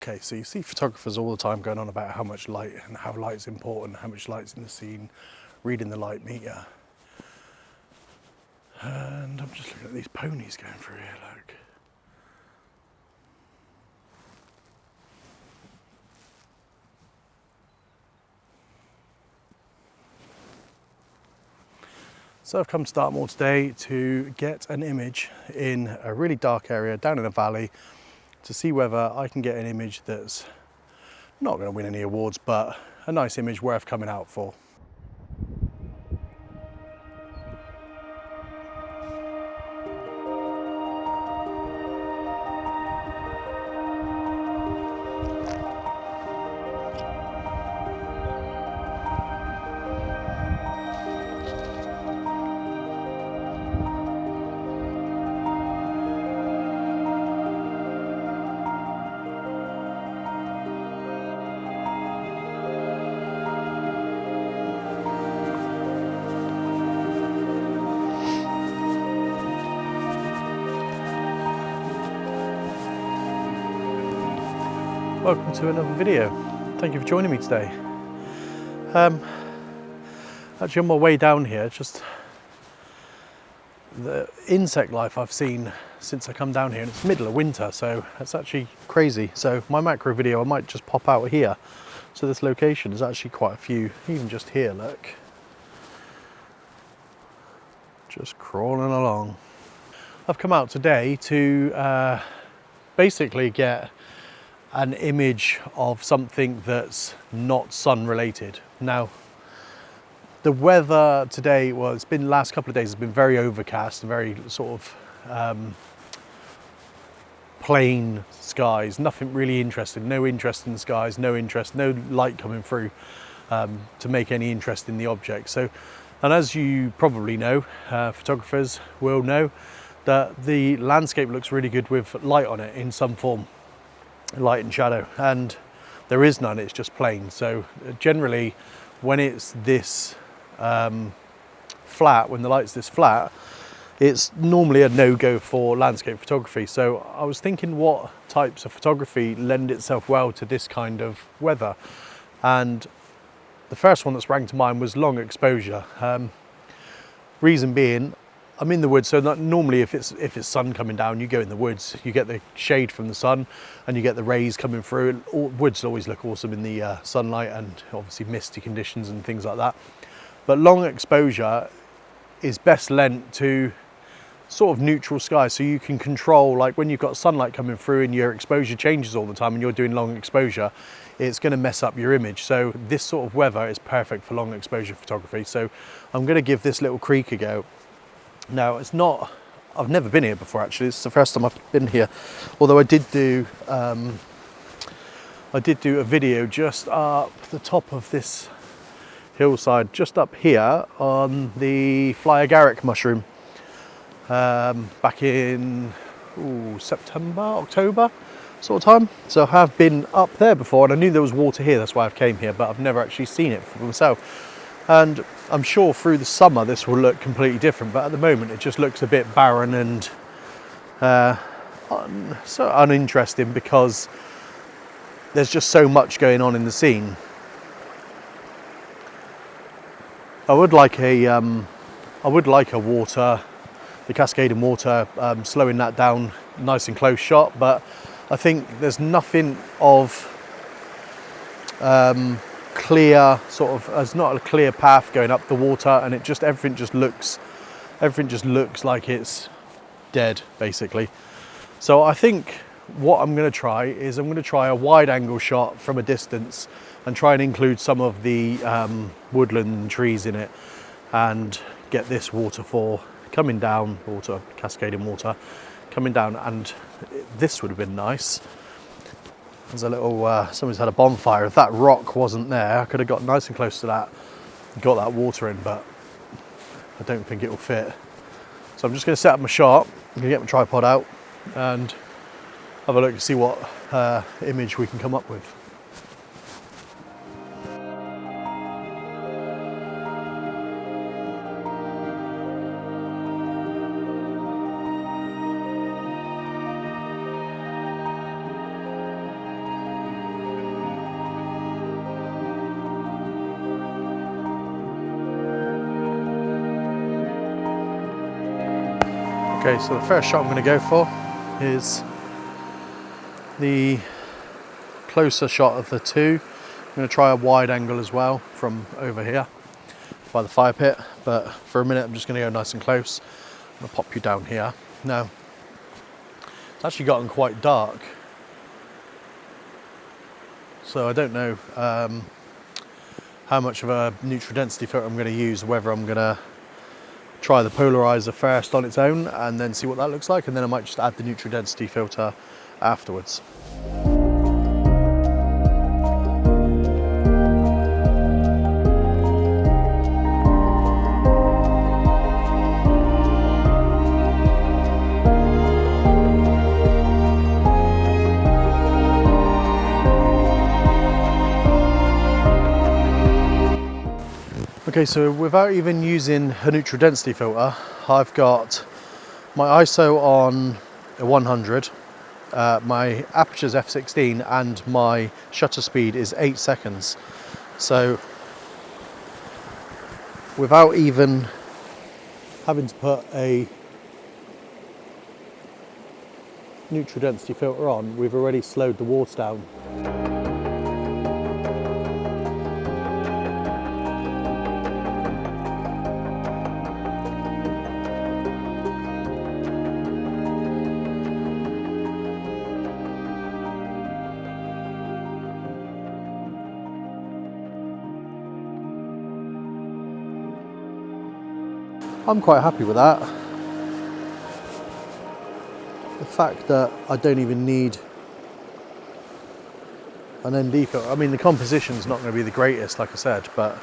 Okay, so you see photographers all the time going on about how much light and how light's important, how much light's in the scene, reading the light meter. And I'm just looking at these ponies going through here, look. So I've come to Dartmoor today to get an image in a really dark area down in a valley to see whether I can get an image that's not going to win any awards, but a nice image worth coming out for. Welcome to another video. Thank you for joining me today. Actually on my way down here, just the insect life I've seen since I come down here, and it's middle of winter, so it's actually crazy. So my macro video, I might just pop out here. So this location is actually quite a few, even just here, look. Just crawling along. I've come out today to basically get an image of something that's not sun related. Now, the weather today, well, it's been last couple of days, has been very overcast and very sort of plain skies, nothing really interesting, no interest in the skies, no light coming through to make any interest in the object. So, and as you probably know, photographers will know that the landscape looks really good with light on it in some form. Light and shadow, and there is none, it's just plain. So generally when it's this flat, when the light's this flat, it's normally a no-go for landscape photography. So I was thinking what types of photography lend itself well to this kind of weather, and the first one that sprang to mind was long exposure. Reason being, I'm in the woods, so normally if it's sun coming down, you go in the woods, you get the shade from the sun and you get the rays coming through. Woods always look awesome in the sunlight, and obviously misty conditions and things like that. But long exposure is best lent to sort of neutral skies, so you can control, like when you've got sunlight coming through and your exposure changes all the time and you're doing long exposure, it's going to mess up your image. So this sort of weather is perfect for long exposure photography. So I'm going to give this little creek a go. Now, it's not, I've never been here before actually, it's the first time I've been here, although I did do a video just up the top of this hillside, just up here on the fly agaric mushroom, back in September, October sort of time. So I have been up there before, and I knew there was water here, that's why I came here, but I've never actually seen it for myself. And I'm sure through the summer this will look completely different, but at the moment it just looks a bit barren and so uninteresting, because there's just so much going on in the scene. I would like a water, the cascading water, slowing that down, nice and close shot, but I think there's nothing of clear sort of, there's not a clear path going up the water, and everything just looks like it's dead basically. So I think what I'm going to try is a wide angle shot from a distance and try and include some of the woodland trees in it, and get this waterfall coming down, cascading water coming down. And this would have been nice. There's a little, someone's had a bonfire. If that rock wasn't there, I could have got nice and close to that, got that water in, but I don't think it will fit. So I'm just going to set up my shot, I'm going to get my tripod out and have a look to see what image we can come up with. Okay, so the first shot I'm going to go for is the closer shot of the two. I'm going to try a wide angle as well from over here by the fire pit, but for a minute I'm just going to go nice and close. I'm going to pop you down here. Now, it's actually gotten quite dark, so I don't know how much of a neutral density filter I'm going to use, whether I'm going to try the polarizer first on its own and then see what that looks like, and then I might just add the neutral density filter afterwards. Okay, so without even using a neutral density filter, I've got my ISO on a 100, my aperture's f16, and my shutter speed is 8 seconds. So without even having to put a neutral density filter on, we've already slowed the water down. I'm quite happy with that. The fact that I don't even need an ND filter. I mean, the composition's not going to be the greatest, like I said, but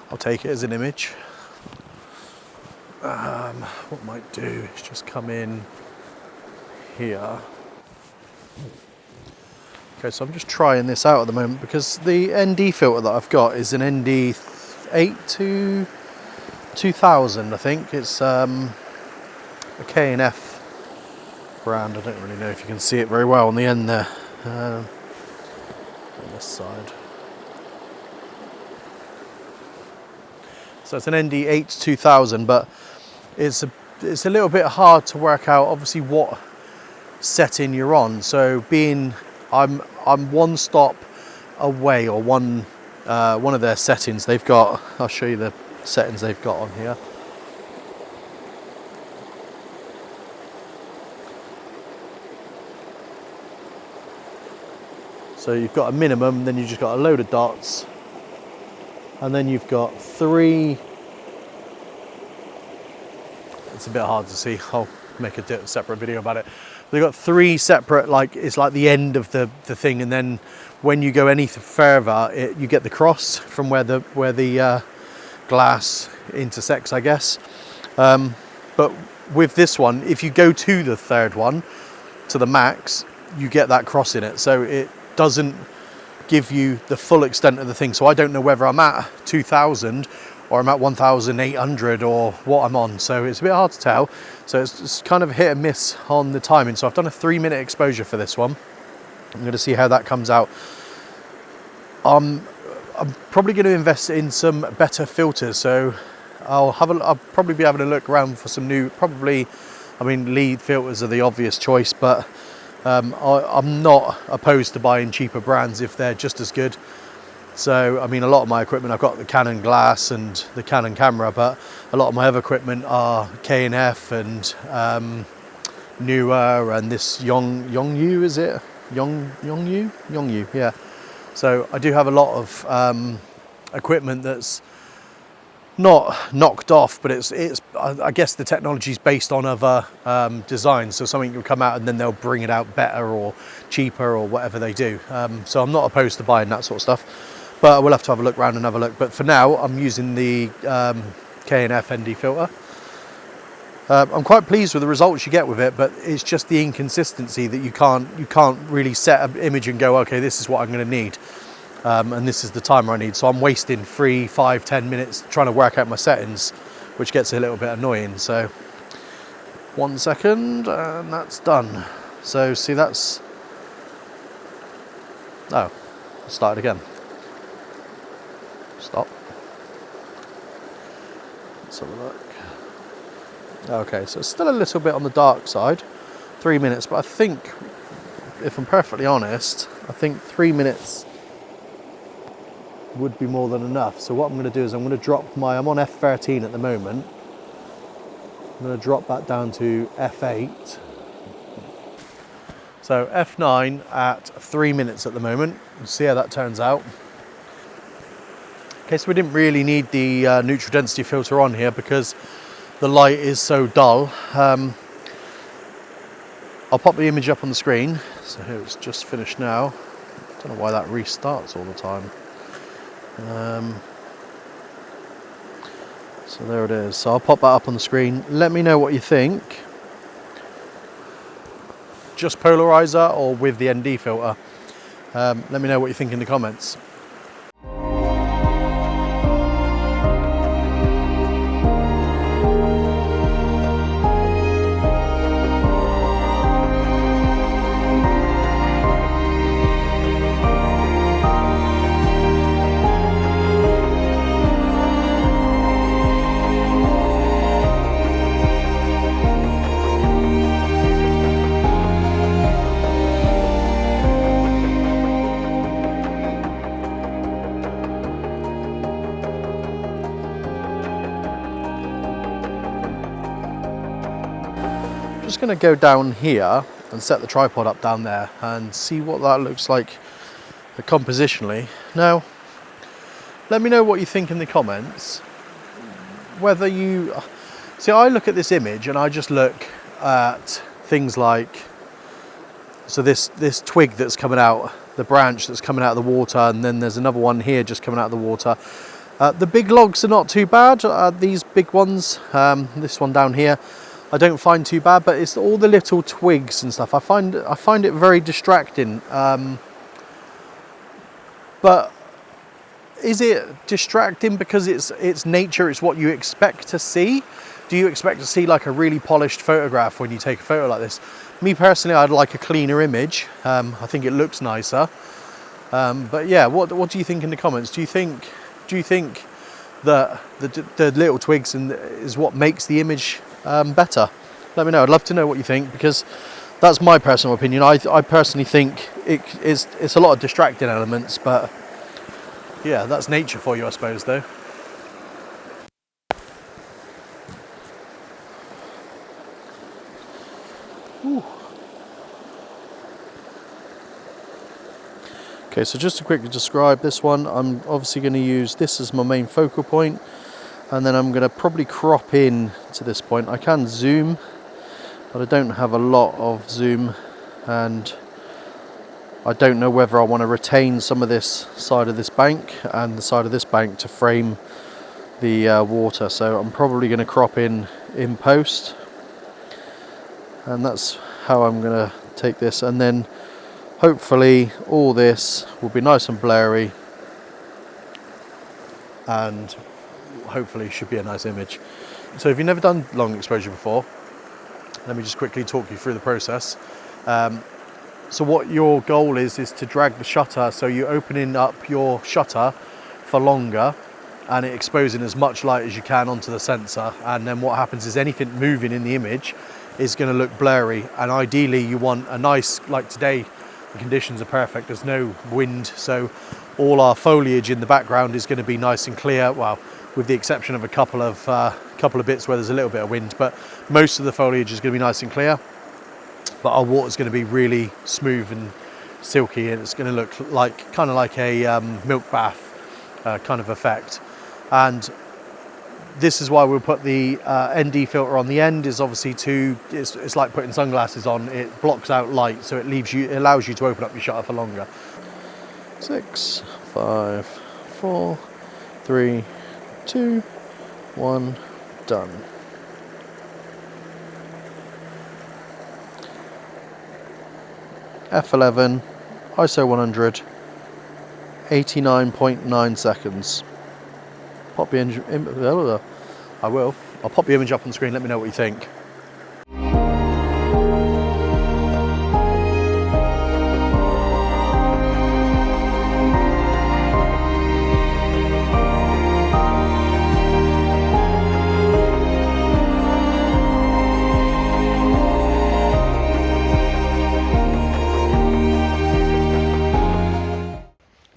I'll take it as an image. What I might do is just come in here. Okay, so I'm just trying this out at the moment because the ND filter that I've got is an ND 8-2000, I think. It's a K&F brand. I don't really know if you can see it very well on the end there. On this side. So it's an ND 8-2000, but it's a little bit hard to work out obviously what setting you're on. So being I'm one stop away, or one of their settings they've got. I'll show you the settings they've got on here. So you've got a minimum, then you've just got a load of dots, and then you've got three. It's a bit hard to see. I'll make a separate video about it. They've got three separate, like it's like the end of the thing, and then when you go any further, you get the cross from where the glass intersects, I guess. But with this one, if you go to the third one, to the max, you get that cross in it, so it doesn't give you the full extent of the thing. So I don't know whether I'm at 2000 or I'm at 1800 or what I'm on, so it's a bit hard to tell. So it's kind of hit and miss on the timing. So I've done a 3-minute exposure for this one. I'm going to see how that comes out. I'm probably going to invest in some better filters, so I'll probably be having a look around for some new, lead filters are the obvious choice, but I'm not opposed to buying cheaper brands if they're just as good. So, I mean, a lot of my equipment, I've got the Canon glass and the Canon camera, but a lot of my other equipment are K&F and newer, and this Yongyu, is it? Yongyu, yeah. So I do have a lot of equipment that's not knocked off, but I guess the technology is based on other designs. So something will come out and then they'll bring it out better or cheaper or whatever they do. So I'm not opposed to buying that sort of stuff, but I will have to have a look around and have a look. But for now, I'm using the K&F ND filter. I'm quite pleased with the results you get with it, but it's just the inconsistency that you can't really set an image and go, okay, this is what I'm going to need. And this is the timer I need. So I'm wasting 3, 5, 10 minutes trying to work out my settings, which gets a little bit annoying. So 1 second, and that's done. So see, that's, oh, let's start it again. Stop. Let's have a look. Okay, so it's still a little bit on the dark side, 3 minutes, but I think, if I'm perfectly honest, I think 3 minutes would be more than enough. So what I'm going to do is I'm going to drop I'm on F13 at the moment. I'm going to drop that down to F8. So F9 at 3 minutes at the moment. We'll see how that turns out. Okay, so we didn't really need the neutral density filter on here because the light is so dull. I'll pop the image up on the screen. So here it's just finished now. Don't know why that restarts all the time. So there it is. So I'll pop that up on the screen. Let me know what you think. Just polarizer or with the ND filter? Let me know what you think in the comments. Just going to go down here and set the tripod up down there and see what that looks like compositionally. Now, let me know what you think in the comments. Whether you see, I look at this image and I just look at things like, so this twig that's coming out, the branch that's coming out of the water, and then there's another one here just coming out of the water. The big logs are not too bad. These big ones, this one down here, I don't find too bad, but it's all the little twigs and stuff. I find it very distracting. But is it distracting because it's nature? It's what you expect to see. Do you expect to see like a really polished photograph when you take a photo like this? Me personally, I'd like a cleaner image. I think it looks nicer. But yeah, what do you think in the comments? Do you think that the little twigs is what makes the image better? Let me know. I'd love to know what you think, because that's my personal opinion. I personally think it's a lot of distracting elements, but yeah, that's nature for you, I suppose, though. Ooh. Okay, so just to quickly describe this one, I'm obviously going to use this as my main focal point, and then I'm going to probably crop in to this point. I can zoom, but I don't have a lot of zoom, and I don't know whether I want to retain some of this side of this bank and the side of this bank to frame the water. So I'm probably going to crop in post, and that's how I'm going to take this, and then hopefully all this will be nice and blurry, and hopefully should be a nice image. So if you've never done long exposure before, let me just quickly talk you through the process. So what your goal is to drag the shutter, so you're opening up your shutter for longer and exposing as much light as you can onto the sensor, and then what happens is anything moving in the image is going to look blurry, and ideally you want a nice, like today the conditions are perfect, there's no wind, so all our foliage in the background is going to be nice and clear, well, with the exception of a couple of bits where there's a little bit of wind, but most of the foliage is going to be nice and clear. But our water is going to be really smooth and silky, and it's going to look like kind of like a milk bath kind of effect. And this is why we'll put the ND filter on the end. Is obviously it's like putting sunglasses on. It blocks out light, so it allows you to open up your shutter for longer. 6, 5, 4, 3, 2, 1, done. F11, ISO 100, 89.9 seconds. Pop the image. I'll pop the image up on the screen. Let me know what you think.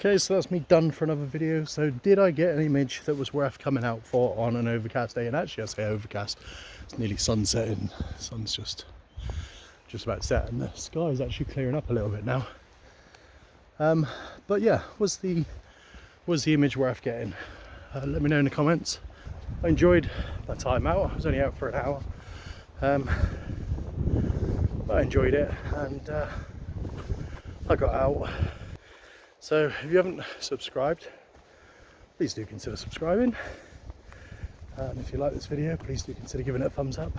Okay, so that's me done for another video. So did I get an image that was worth coming out for on an overcast day? And actually I say overcast, it's nearly sunsetting. Sun's just about to set and the sky is actually clearing up a little bit now. But yeah, was the image worth getting? Let me know in the comments. I enjoyed my time out. I was only out for an hour. I enjoyed it and I got out. So if you haven't subscribed, please do consider subscribing. And if you like this video, please do consider giving it a thumbs up.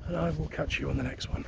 And I will catch you on the next one.